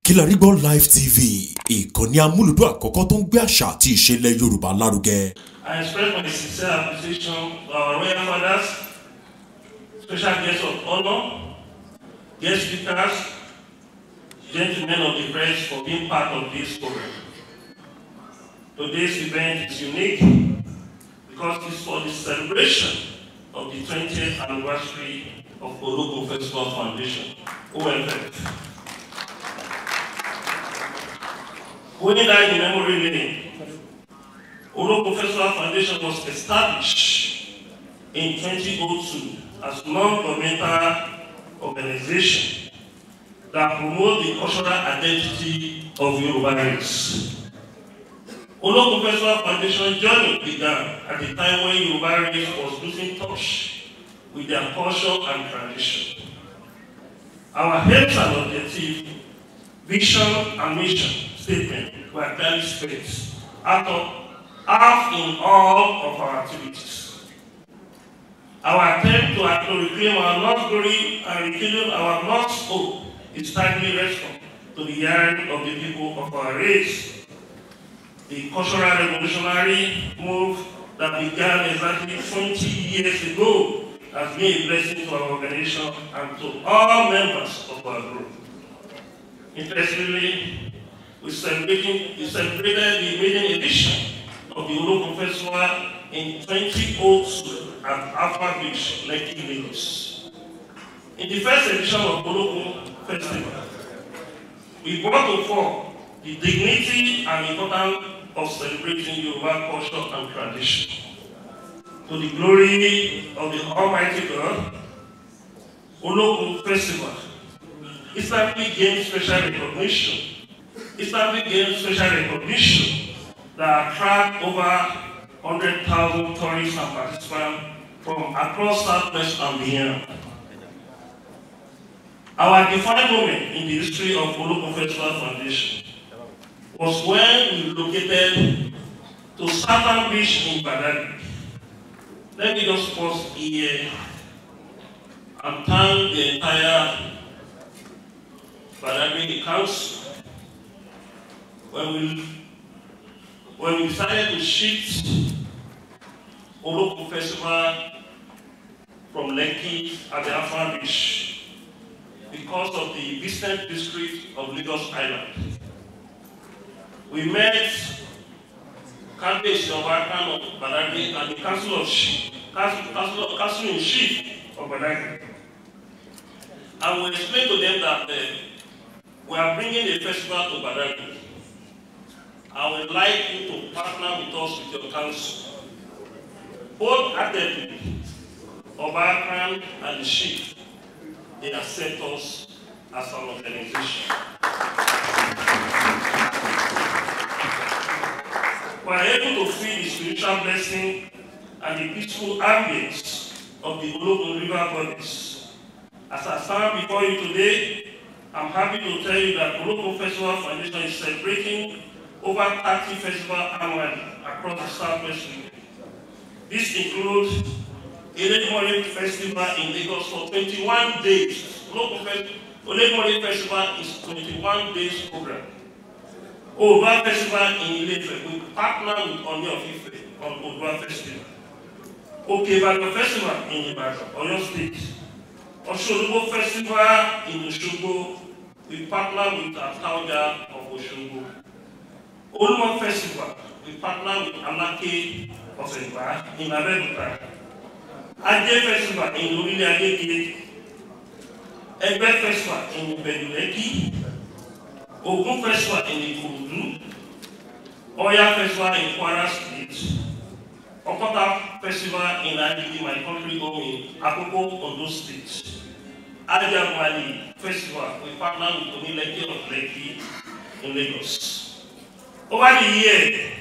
Kilarigbo Live TV, ìkànnì amúlùdún àkọ́kọ́ tó ń gbé àṣà àti ìṣẹ̀lẹ̀ Yorùbá lárugẹ. I express my sincere appreciation to our royal fathers, special guests of honor, guest speakers, gentlemen of the press for being part of this program. Today's event is unique because it's for the celebration of the 20th anniversary of Olokun Festival Foundation, OFF. Going down the memory lane, Olokun Festival Foundation was established in 2002 as a non-governmental organization that promotes the cultural identity of Yoruba race. Olokun Festival Foundation journey began at the time when Yoruba race was losing touch with their culture and tradition. Our aims and objectives, vision and mission statement were clearly spaced out in all of our activities. Our attempt to reclaim our lost glory and rekindle our lost hope is timely response to the yearning of the people of our race. The cultural revolutionary move that began exactly 20 years ago has been a blessing to our organization and to all members of our group. Interestingly, we celebrated the maiden edition of the Olokun Festival in 2002 at Alpha Beach, Lekki, Lagos. In the first edition of Olokun Festival, we brought to fore the dignity and importance of celebrating Yoruba culture and tradition. To the glory of the Almighty God, Olokun Festival instantly gained special recognition. That attract over 100,000 tourists and participants from across Southwest and beyond. Our defining moment in the history of Olokun Festival Foundation was when we relocated to Southern Beach in Badagry. Let me just pause here and thank the entire Badagry Council when we decided to shift Olokun Festival from Lekki at the Alpha Beach because of the business district of Lagos Island. We met candidates of Badagry and the Council in Chief of Badagry. And we explained to them that we are bringing a festival to Badagry. I would like you to partner with us with your council. Both actively, Obakan and the Chief, they accept us as an organization. We are able to feel the spiritual blessing and the peaceful ambience of the Olokun River bodies. As I stand before you today, I'm happy to tell you that Olokun Festival Foundation is celebrating over 30 festivals annually across the Southwest region. This includes Olokun Festival in Lagos for 21 days. Olokun Festival is 21 days program. Yoruba Festival in Ilefe, we partner with Oni of Ife on Yoruba Festival. Okebadan Festival in Ibadan, Oyo State. Osogbo Festival in Osogbo, we partner with Atauja of Osogbo. Olumo Festival, we partner with Amake of Egba in Abeokuta. Aree Festival in Orile Agege. Egbe Festival in Beduleki. Ogun Festival in Ikorodu. Oya Festival in Kwara State. Okota Festival in Agege, my country home in Akoko, Ondo State. Adiamali Festival, we partner with Onileke of Lekki in Lagos. Over the year,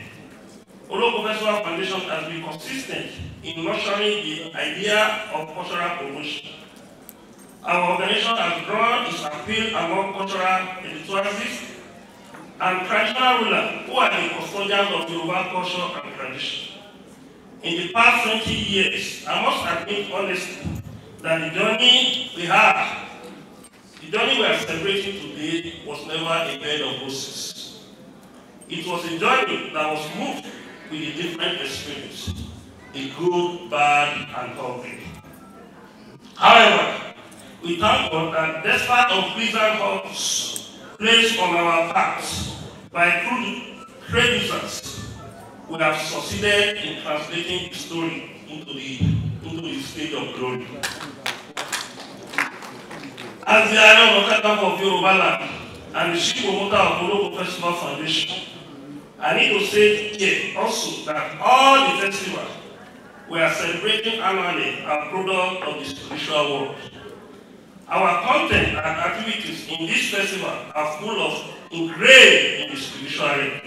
Olokun Festival Foundation has been consistent in nurturing the idea of cultural promotion. Our organization has grown its appeal among cultural enthusiasts and traditional rulers who are the custodians of Yoruba culture and tradition. In the past 20 years, I must admit honestly that the journey we have The journey we are celebrating today was never a bed of roses. It was a journey that was moved with a different experience, the good, bad, and ugly. However, we thank God that despite unpleasant hurdles placed on our paths by producers, we have succeeded in translating the story into the stage of glory. As the Aree of Kakafo of Yoruba land and the chief promoter of Olokun Festival Foundation, I need to say here also that all the festivals we are celebrating annually are product of the spiritual world. Our content and activities in this festival are full of engraved in the spiritual realm.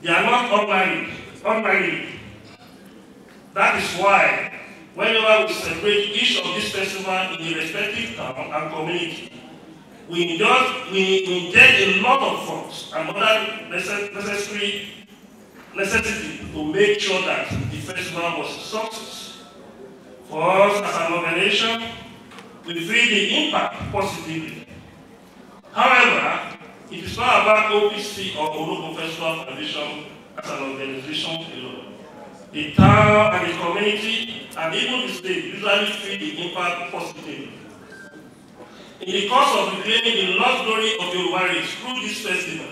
They are not ordinary. That is why whenever we celebrate each of these festivals in the respective town and community, we inject a lot of funds and other necessity to make sure that the festival was a success. For us as an organization, we feel the impact positively. However, it is not about OPC or Olokun Festival Foundation as an organization alone. The town and the community and even the state usually feel the impact positively. In the course of reclaiming the lost glory of Yoruba race through this festival,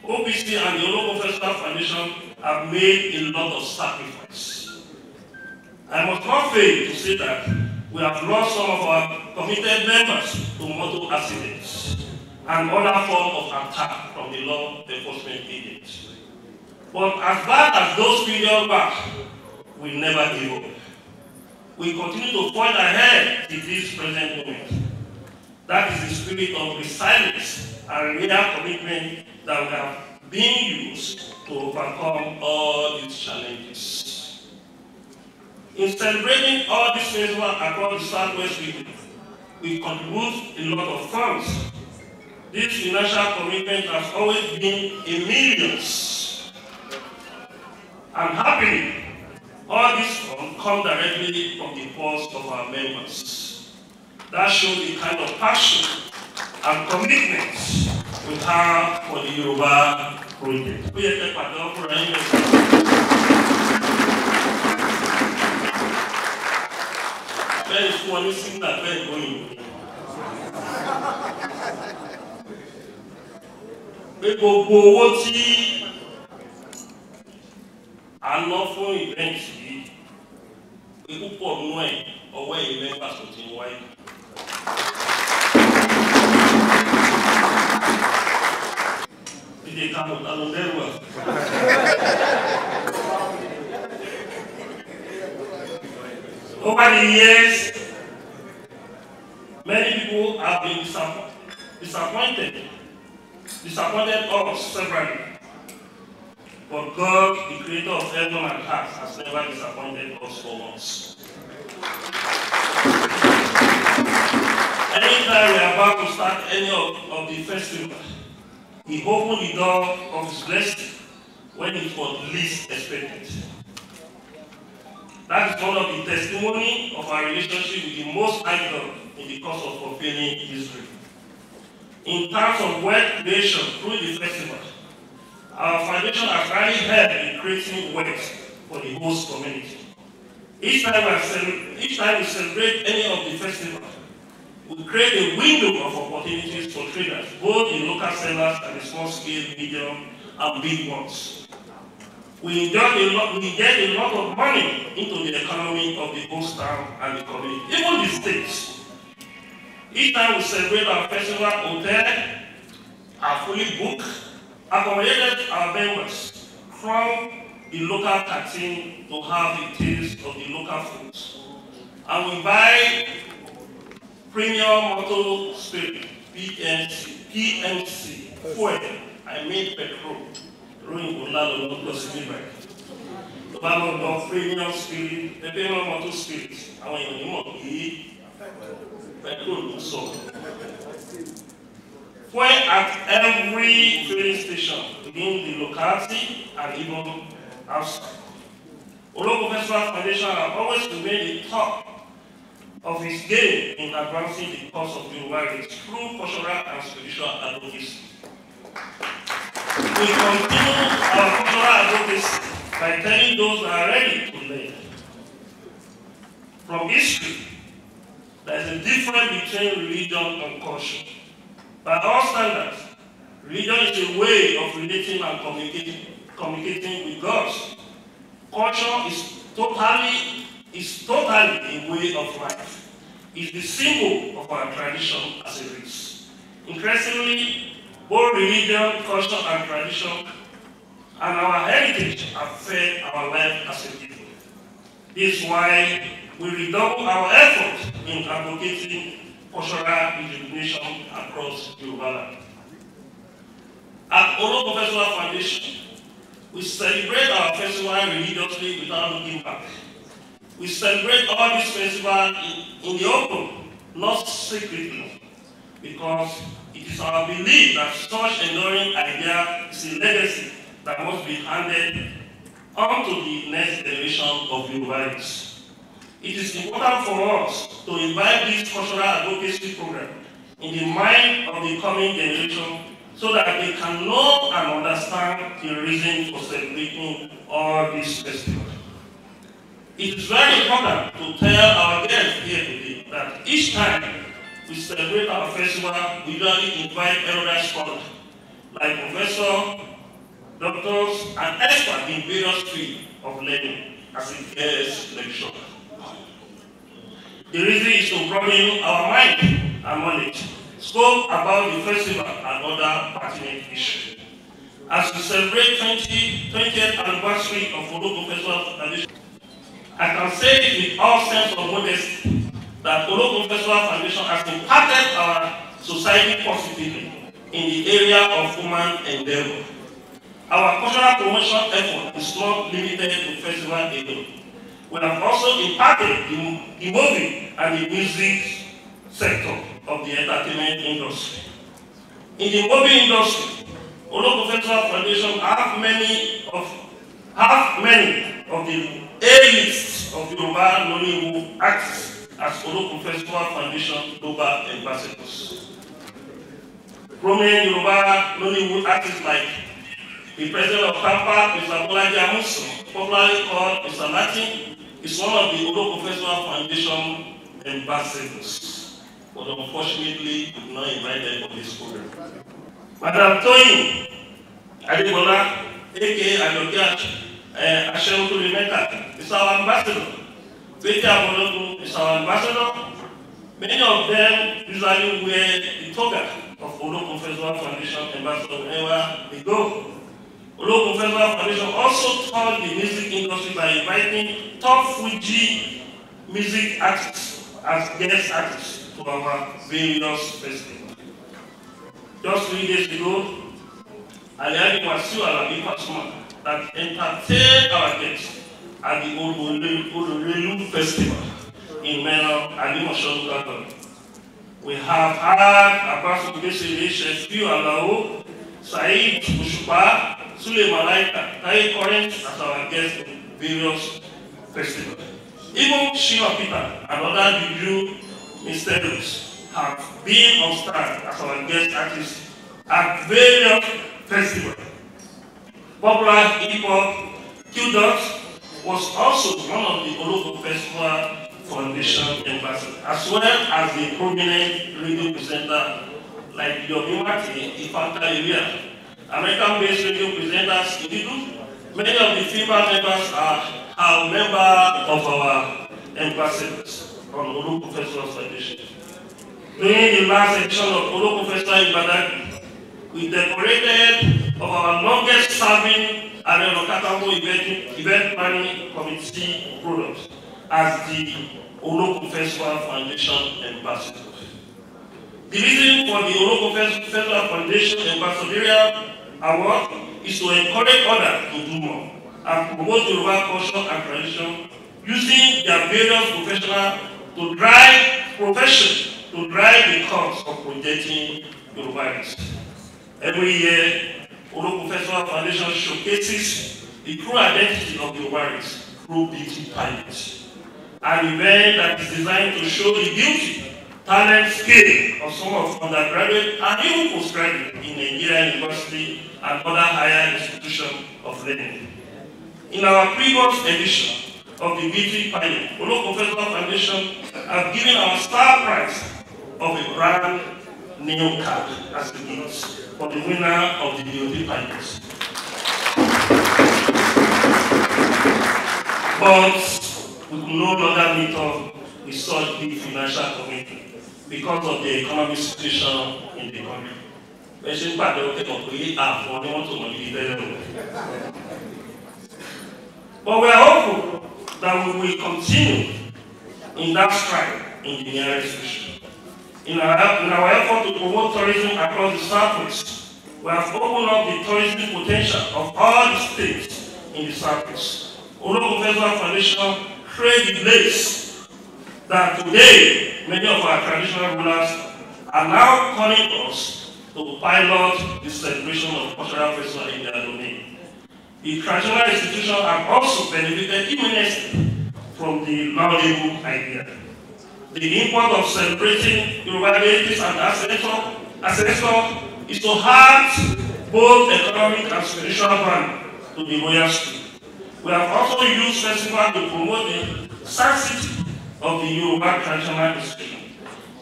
OPC and the Olokun Festival Foundation have made a lot of sacrifice. I must not fail to say that we have lost some of our committed members to motor accidents and other forms of attack from the law enforcement agents. But as bad as those periods back, we never give up. We continue to forge ahead to this present moment. That is the spirit of resilience and real commitment that we have been used to overcome all these challenges. In celebrating all these festivals across the Southwest region, we contribute a lot of funds. This financial commitment has always been in millions. And happily, all these funds come directly from the purse of our members. That shows the kind of passion and commitment we have for the Yoruba project. Very funny thing that we're going. Gbogbo owó tí a ná fún event yìí, púpọ̀ nínú ẹ̀ ọwọ́ ẹ̀yin members tó ti ń wáyé. Ìdè kan ọ̀tá ló dẹ́rù à. Over the years, many people have been disappointed us severally. But God, the creator of heaven and earth, has never disappointed us for once. Anytime we are about to start any of the festivals, He opened the door of His blessing when it was least expected. That is one of the testimony of our relationship with the Most High God in the course of fulfilling history. In terms of wealth creation through the festival, our foundation has really helped in creating wealth for the host community. Each time we celebrate any of the festivals, we create a window of opportunities for traders, both the local sellers and the small scale, medium, and big ones. We get a lot of money into the economy of the host town and the community, even the states. Each time we celebrate our festival, hotels are fully booked, accommodated our members from the local canteen to have the taste of the local foods. And we buy premium motor spirit, PMC, fuel, I mean petrol. Premium spirit, the premium motor spirit, and when you petrol so. Fuel at every filling station within the locality and even outside. Olokun Festival Foundation have always remained the top of his game in advancing the cause of Yoruba race through cultural and spiritual advocacy. We continue our cultural advocacy by telling those that are ready to learn. From history, there is a difference between religion and culture. By all standards, religion is a way of relating and communicating with God. Culture is totally a way of life. It's the symbol of our tradition as a race. Interestingly, both religion, culture, and tradition and our heritage have fed our life as a people. This is why we redouble our efforts in advocating cultural rejuvenation across Yoruba land. At Olokun Festival Foundation, we celebrate our festival religiously without looking back. We celebrate all these festivals in the open, not secretly, because it is our belief that such enduring idea is a legacy that must be handed on to the next generation of Yorubans. It is important for us to invite this cultural advocacy program in the mind of the coming generation so that they can know and understand the reason for celebrating all these festivals. It is very important to tell our guests here today that each time we celebrate our festival, we usually invite elder scholars like professors, doctors, and experts in various fields of learning as a guest lecturer. The reason is to broaden our mind and knowledge, scope about the festival and other pertinent issues. As we celebrate 20th anniversary of Olokun Festival Foundation, I can say with all sense of modesty that Olokun Festival Foundation has impacted our society positively in the area of human endeavor. Our cultural promotion effort is not limited to festival alone. We have also impacted the movie and the music sector of the entertainment industry. In the movie industry, Olokun Festival Foundation have many of the A-lists of Yoruba Nollywood artists as Olokun Festival Foundation global ambassadors. Prominent Yoruba Nollywood artists like the president of Tampa, Mr. Bolaji Amusan, popularly called Mr. Latin, is one of the Olokun Festival Foundation ambassadors. But unfortunately, we did not invite them for this program. Madam Toyin Adebola, aka Adokia Ashewutu Menta, is our ambassador. Beti Abolokun is our ambassador. Many of them usually wear the toga of Olokun Festival Foundation ambassador whenever they go. Olokun Festival Foundation also toured the music industry by inviting top Fuji music artists as guest artists to our various festivals. Just 3 days ago, Aree Wasiu Alabi Pasuma that entertained our guests at the Olokun Festival in Mena Alimosho Local. We have had Abbas Obesele, Shefiu Alao, Said Oshupa, Sule Malaika, Tai Current as our guests in various festivals. Even Shiva Peter and other Juju Mysterious have been on stand as our guest artists at various festivals. Popular hip-hop Q-Dot was also one of the Olokun Festival Foundation ambassadors, as well as the prominent radio presenter like Yobimati, Ifanta area, American-based radio presenters in Idu. Many of the female members are members of our ambassadors on Olokun Festival Foundation. During the last edition of Olokun Festival in Badagry, we decorated of our longest-serving Aree Kakafo event planning committee products as the Olokun Festival Foundation ambassadors. The reason for the Olokun Festival Foundation Ambassadorial Award is to encourage others to do more and promote Yoruba culture and tradition using their various professionals to drive the cause of projecting Yoruba. Every year, Olokun Festival Foundation showcases the true identity of Yoruba through beauty pageants. an event that is designed to show the beauty, talent, skill of some of undergraduate and even postgraduate in Nigerian university and other higher institutions of learning. In our previous edition of the beauty pilot, Olokun Festival Foundation have given our star prize of a brand new card as a gift for the winner of the beauty pilot. But we could no longer meet up with such big financial commitment because of the economic situation in the country. But we are hopeful that we will continue in that stride in the nearest future. In our effort to promote tourism across the Southwest, we have opened up the tourism potential of all the states in the Southwest. Olokun Festival Foundation created the place that today many of our traditional rulers are now calling us to pilot the celebration of cultural festival in their domain. The traditional institutions have also benefited immensely from the laudable idea. The import of celebrating Yoruba deities and ancestors is to add both economic and spiritual value to the royal school. We have also used festival to promote the sanctity of the Yoruba traditional history.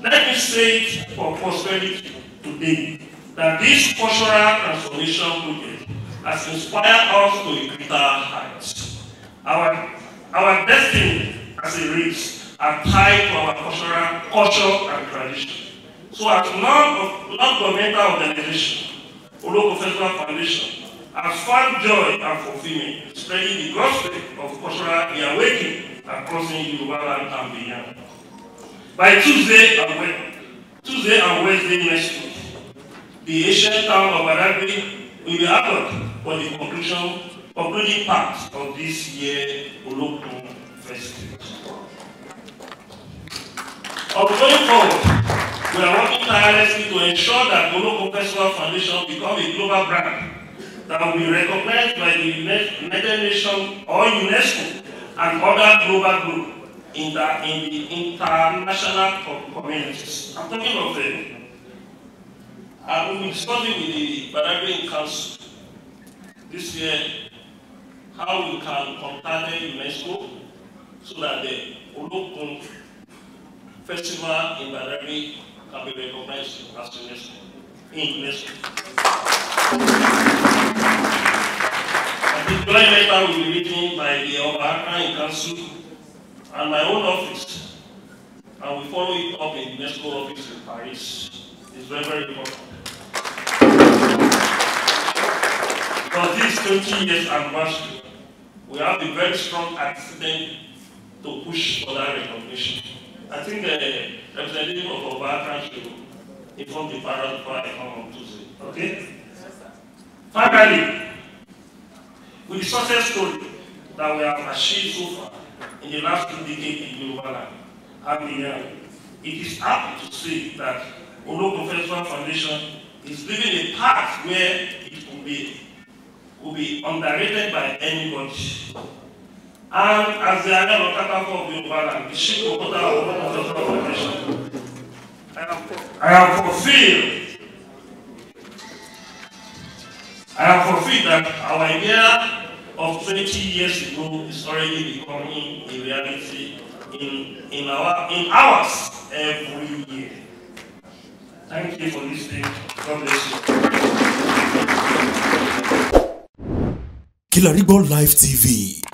Let me say it for prosperity today that this cultural transformation project has inspired us to a greater heights. Our destiny as a race are tied to our culture and tradition. So as non-governmental organization, Olokun Festival Foundation has found joy and fulfillment in spreading the gospel of cultural reawakening across the Yoruba land and beyond. By Tuesday and Wednesday next week, the ancient town of Aree will be happened for the concluding part of this year's Olokun Festival. Going forward, we are working tirelessly to ensure that Olokun Festival Foundation become a global brand that will be recognized by the United Nations or UNESCO and other global groups in the international communities. I'm talking of we'll be discussing with the Nigerian Council this year how we can contact UNESCO so that the Olokun Festival in Aree can be recognized as UNESCO. The joint letter will be written by the Aree Council and my own office, and we follow it up in the UNESCO office in Paris. It's very, very important. For this 20 years anniversary, we have a very strong antecedent to push for that recognition. I think the representative of our should inform the parents before I come on Tuesday. Okay? Finally, with the success story that we have achieved so far in the last 2 decades in Yoruba land and beyond, it is happy to say that Olokun Festival Foundation is living a path where it will be underrated by anybody. And as the Aree of Kakafo of Yoruba land, the chief promoter of Olokun Festival Foundation, I have fulfilled that our idea of 20 years ago is already becoming a reality in ours every year. Thank you for listening. God bless you. Kilarigbo Live TV,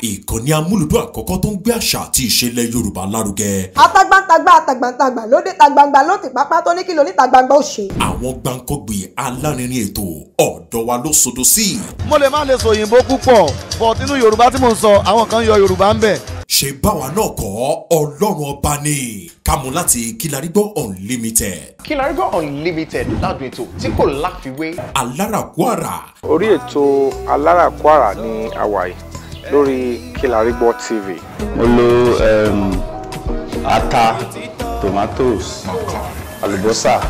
ìkànnì amúlùdún àkọ́kọ́ tó ń gbé àṣà àti ìṣẹ̀lẹ̀ Yorùbá lárugẹ. Atagbantagba lóde tagbangba ló ti pápá tó ní kí ló ní tagbangba ó ṣe. Àwọn gbàǹkọ́gbì alárinrin ètò ọ̀dọ́ wa ló sodo sí. Mo lè má lè sọ òyìnbó púpọ̀, but nínú Yorùbá tí mò ń sọ, àwọn kan yọ Yorùbá ń bẹ̀. Ṣé báwa náà kọ́ Ọlọ́run ọba ni kámú láti Kilarigbo Unlimited. Kilarigbo Unlimited ládùn ètò tí kò láfiwé. Aláràkúàrà. Orí ètò Aláràkúàrà ní àwàyè lórí Kilarigbo TV. Mo lo ata, tomatoes, àlùbọ́sà,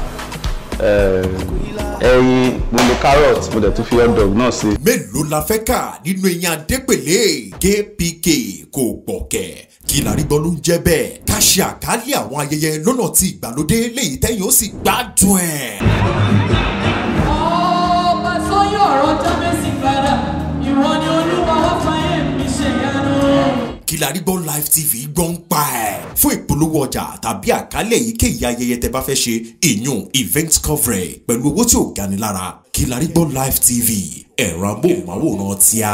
ẹyin, mo lo carrot, mo dẹ̀ tún fi hot dog náà sí. Mélòó la fẹ́ kà nínú eyín adépèlé KPK kò gbọ̀kẹ̀ Kilarigbo ló ń jẹ́ bẹ́ẹ̀. Ká ṣe àkálẹ̀ àwọn ayẹyẹ lọ́nà tí ìgbàlódé léyìí tẹ́yìn ó sì gbádùn ẹ̀. Ọba sọ́yọ̀ ọ̀rọ̀ jábẹ́sì padà, ìwọ ni Olúwa wá fàyè mi ṣe ìyanu. Kilarigbo Live TV gbọ́n pa ẹ̀. Fún ìpolówó ọjà tàbí àkálẹ̀ èyíkéyìí ayẹyẹ tẹ́ bá fẹ́ ṣe ìyún event coverage pẹ̀lú owó tí ò gani lára. Kilarigbo Live TV ẹ̀rọ amóhùnmáwòrán tíá.